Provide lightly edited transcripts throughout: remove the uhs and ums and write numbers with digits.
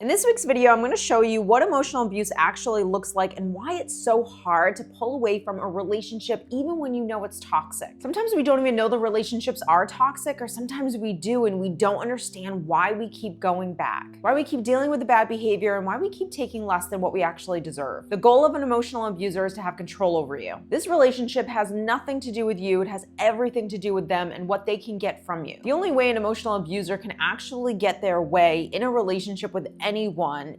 In this week's video, I'm going to show you what emotional abuse actually looks like and why it's so hard to pull away from a relationship even when you know it's toxic. Sometimes we don't even know the relationships are toxic, or sometimes we do and we don't understand why we keep going back, why we keep dealing with the bad behavior, and why we keep taking less than what we actually deserve. The goal of an emotional abuser is to have control over you. This relationship has nothing to do with you. It has everything to do with them and what they can get from you. The only way an emotional abuser can actually get their way in a relationship with anyone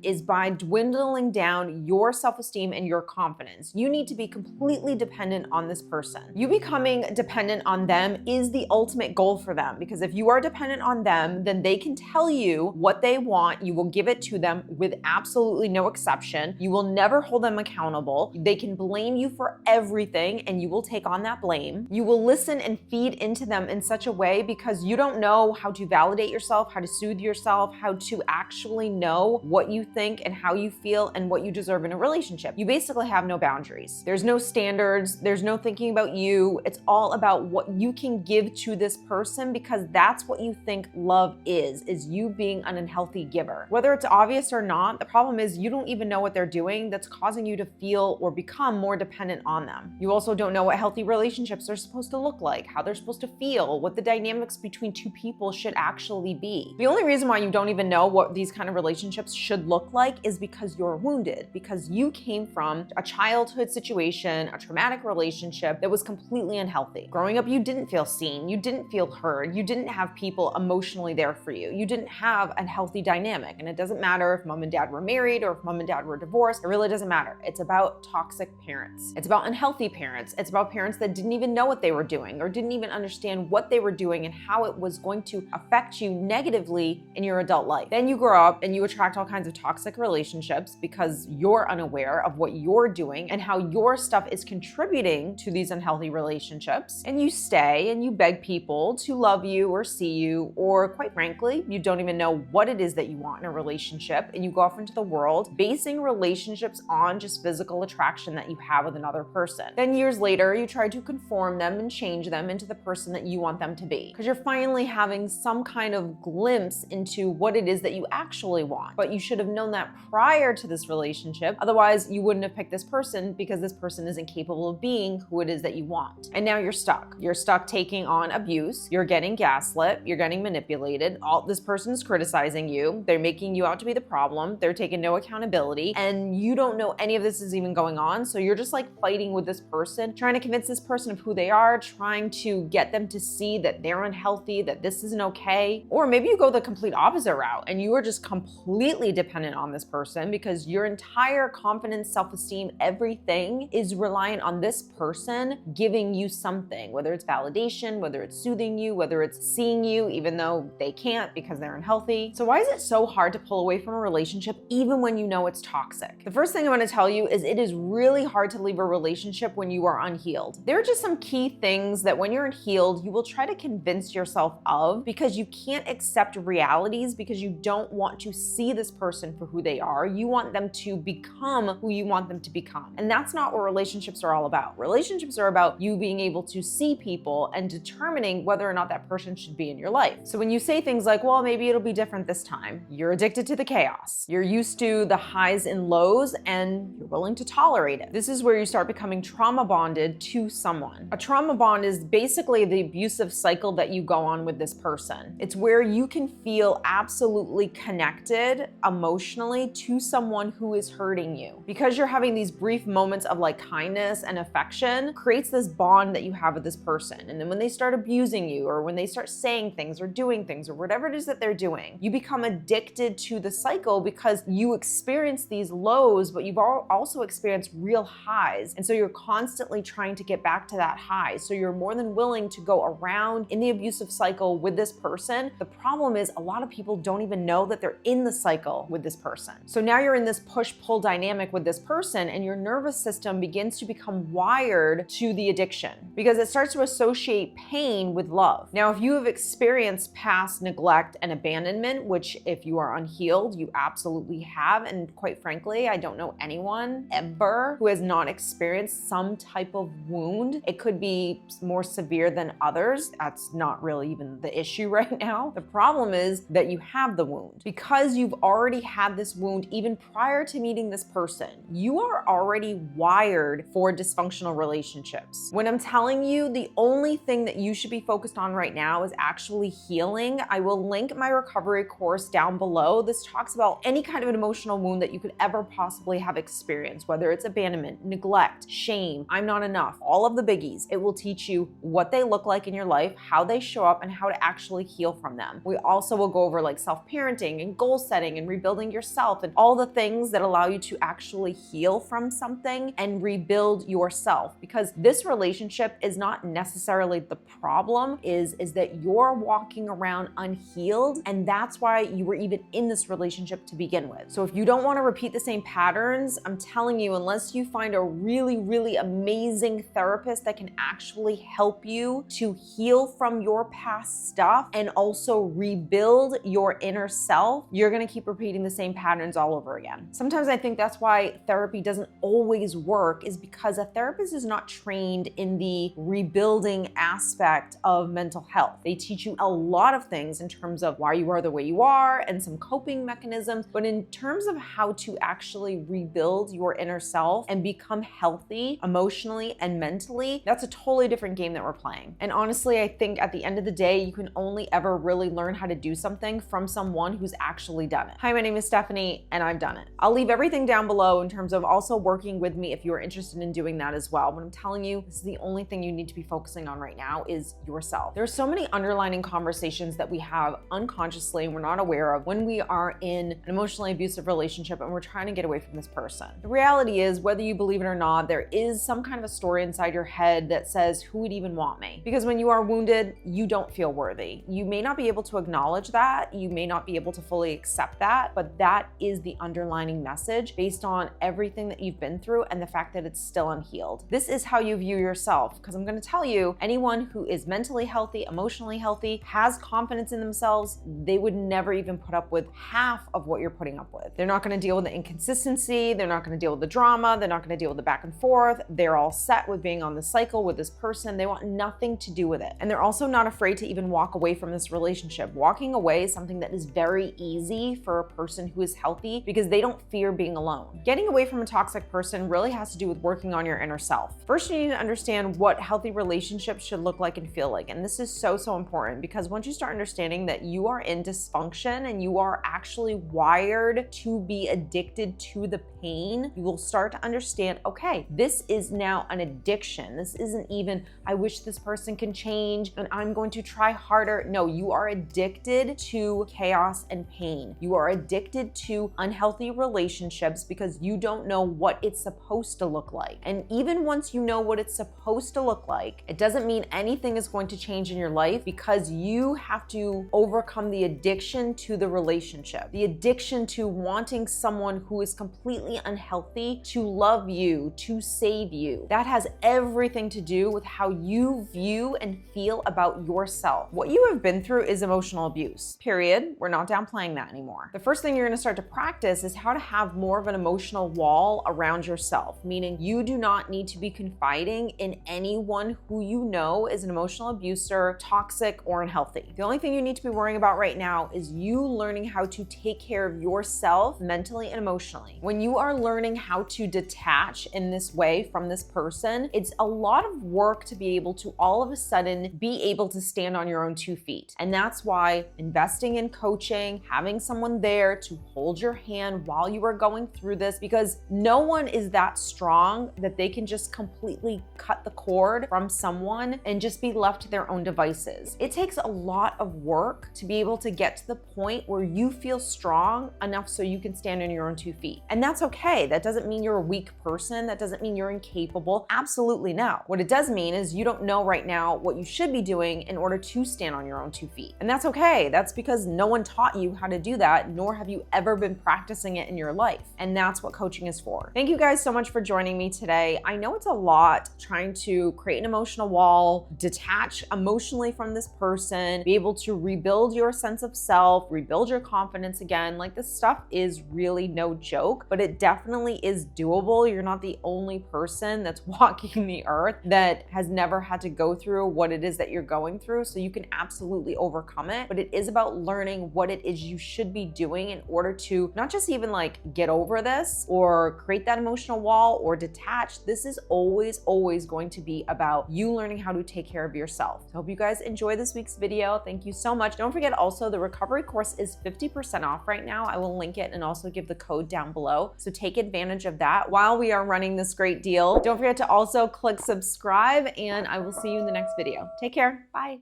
is by dwindling down your self-esteem and your confidence. You need to be completely dependent on this person. You becoming dependent on them is the ultimate goal for them, because if you are dependent on them, then they can tell you what they want. You will give it to them with absolutely no exception. You will never hold them accountable. They can blame you for everything and you will take on that blame. You will listen and feed into them in such a way because you don't know how to validate yourself, how to soothe yourself, how to actually know what you think and how you feel and what you deserve in a relationship. You basically have no boundaries. There's no standards. There's no thinking about you. It's all about what you can give to this person, because that's what you think love is you being an unhealthy giver. Whether it's obvious or not, the problem is you don't even know what they're doing that's causing you to feel or become more dependent on them. You also don't know what healthy relationships are supposed to look like, how they're supposed to feel, what the dynamics between two people should actually be. The only reason why you don't even know what these kind of relationships should look like is because you're wounded, because you came from a childhood situation, a traumatic relationship that was completely unhealthy. Growing up, you didn't feel seen, you didn't feel heard, you didn't have people emotionally there for you, you didn't have a healthy dynamic. And it doesn't matter if mom and dad were married or if mom and dad were divorced, it really doesn't matter. It's about toxic parents. It's about unhealthy parents. It's about parents that didn't even know what they were doing or didn't even understand what they were doing and how it was going to affect you negatively in your adult life. Then you grow up and you attract all kinds of toxic relationships because you're unaware of what you're doing and how your stuff is contributing to these unhealthy relationships. And you stay and you beg people to love you or see you, or quite frankly, you don't even know what it is that you want in a relationship, and you go off into the world basing relationships on just physical attraction that you have with another person. Then years later, you try to conform them and change them into the person that you want them to be, because you're finally having some kind of glimpse into what it is that you actually want. But you should have known that prior to this relationship. Otherwise, you wouldn't have picked this person, because this person isn't capable of being who it is that you want. And now you're stuck. You're stuck taking on abuse. You're getting gaslit. You're getting manipulated. This person is criticizing you. They're making you out to be the problem. They're taking no accountability, and you don't know any of this is even going on. So you're just like fighting with this person, trying to convince this person of who they are, trying to get them to see that they're unhealthy, that this isn't okay. Or maybe you go the complete opposite route and you are just completely dependent on this person because your entire confidence, self-esteem, everything is reliant on this person giving you something, whether it's validation, whether it's soothing you, whether it's seeing you, even though they can't because they're unhealthy. So why is it so hard to pull away from a relationship even when you know it's toxic? The first thing I'm going to tell you is it is really hard to leave a relationship when you are unhealed. There are just some key things that when you're unhealed, you will try to convince yourself of, because you can't accept realities, because you don't want to see this person for who they are. You want them to become who you want them to become. And that's not what relationships are all about. Relationships are about you being able to see people and determining whether or not that person should be in your life. So when you say things like, well, maybe it'll be different this time, you're addicted to the chaos. You're used to the highs and lows and you're willing to tolerate it. This is where you start becoming trauma bonded to someone. A trauma bond is basically the abusive cycle that you go on with this person. It's where you can feel absolutely connected emotionally to someone who is hurting you. Because you're having these brief moments of like kindness and affection creates this bond that you have with this person. And then when they start abusing you, or when they start saying things or doing things or whatever it is that they're doing, you become addicted to the cycle because you experience these lows, but you've also experienced real highs. And so you're constantly trying to get back to that high. So you're more than willing to go around in the abusive cycle with this person. The problem is a lot of people don't even know that they're in the cycle with this person. So now you're in this push-pull dynamic with this person, and your nervous system begins to become wired to the addiction because it starts to associate pain with love. Now, if you have experienced past neglect and abandonment, which if you are unhealed, you absolutely have, and quite frankly, I don't know anyone ever who has not experienced some type of wound. It could be more severe than others. That's not really even the issue right now. The problem is that you have the wound. Because you've you've already had this wound even prior to meeting this person. You are already wired for dysfunctional relationships. When I'm telling you the only thing that you should be focused on right now is actually healing, I will link my recovery course down below. This talks about any kind of an emotional wound that you could ever possibly have experienced, whether it's abandonment, neglect, shame, I'm not enough, all of the biggies. It will teach you what they look like in your life, how they show up, and how to actually heal from them. We also will go over like self-parenting and goal setting and rebuilding yourself and all the things that allow you to actually heal from something and rebuild yourself, because this relationship is not necessarily the problem, is that you're walking around unhealed, and that's why you were even in this relationship to begin with. So if you don't want to repeat the same patterns, I'm telling you, unless you find a really, really amazing therapist that can actually help you to heal from your past stuff and also rebuild your inner self, you're going to keep repeating the same patterns all over again. Sometimes I think that's why therapy doesn't always work, is because a therapist is not trained in the rebuilding aspect of mental health. They teach you a lot of things in terms of why you are the way you are and some coping mechanisms, but in terms of how to actually rebuild your inner self and become healthy emotionally and mentally, that's a totally different game that we're playing. And honestly, I think at the end of the day, you can only ever really learn how to do something from someone who's actually done it. Hi, my name is Stephanie, and I've done it. I'll leave everything down below in terms of also working with me if you are interested in doing that as well. But I'm telling you, this is the only thing you need to be focusing on right now is yourself. There's so many underlining conversations that we have unconsciously and we're not aware of when we are in an emotionally abusive relationship and we're trying to get away from this person. The reality is, whether you believe it or not, there is some kind of a story inside your head that says, who would even want me? Because when you are wounded, you don't feel worthy. You may not be able to acknowledge that, you may not be able to fully accept that, but that is the underlining message based on everything that you've been through and the fact that it's still unhealed. This is how you view yourself, because I'm going to tell you, anyone who is mentally healthy, emotionally healthy, has confidence in themselves, they would never even put up with half of what you're putting up with. They're not going to deal with the inconsistency, they're not going to deal with the drama, they're not going to deal with the back and forth. They're all set with being on the cycle with this person. They want nothing to do with it. And they're also not afraid to even walk away from this relationship. Walking away is something that is very easy for a person who is healthy because they don't fear being alone. Getting away from a toxic person really has to do with working on your inner self. First, you need to understand what healthy relationships should look like and feel like. And this is so important, because once you start understanding that you are in dysfunction and you are actually wired to be addicted to the pain, you will start to understand, okay, this is now an addiction. This isn't even, I wish this person can change and I'm going to try harder. No, you are addicted to chaos and pain. You are addicted to unhealthy relationships because you don't know what it's supposed to look like. And even once you know what it's supposed to look like, it doesn't mean anything is going to change in your life, because you have to overcome the addiction to the relationship, the addiction to wanting someone who is completely unhealthy to love you, to save you. That has everything to do with how you view and feel about yourself. What you have been through is emotional abuse, period. We're not downplaying that anymore. The first thing you're gonna start to practice is how to have more of an emotional wall around yourself, meaning you do not need to be confiding in anyone who you know is an emotional abuser, toxic, or unhealthy. The only thing you need to be worrying about right now is you learning how to take care of yourself mentally and emotionally. When you are learning how to detach in this way from this person, it's a lot of work to be able to all of a sudden be able to stand on your own 2 feet. And that's why investing in coaching, having someone there to hold your hand while you are going through this, because no one is that strong that they can just completely cut the cord from someone and just be left to their own devices. It takes a lot of work to be able to get to the point where you feel strong enough so you can stand on your own 2 feet. And that's okay. That doesn't mean you're a weak person. That doesn't mean you're incapable. Absolutely no. What it does mean is you don't know right now what you should be doing in order to stand on your own 2 feet. And that's okay. That's because no one taught you how to do that, nor have you ever been practicing it in your life. And that's what coaching is for. Thank you guys so much for joining me today. I know it's a lot trying to create an emotional wall, detach emotionally from this person, be able to rebuild your sense of self, rebuild your confidence again. Like, this stuff is really no joke, but it definitely is doable. You're not the only person that's walking the earth that has never had to go through what it is that you're going through. So you can absolutely overcome it, but it is about learning what it is you should be doing in order to not just even like get over this or create that emotional wall or detach. This is always going to be about you learning how to take care of yourself. So I hope you guys enjoy this week's video. Thank you so much. Don't forget also the recovery course is 50% off right now. I will link it and also give the code down below. So take advantage of that while we are running this great deal. Don't forget to also click subscribe, and I will see you in the next video. Take care. Bye.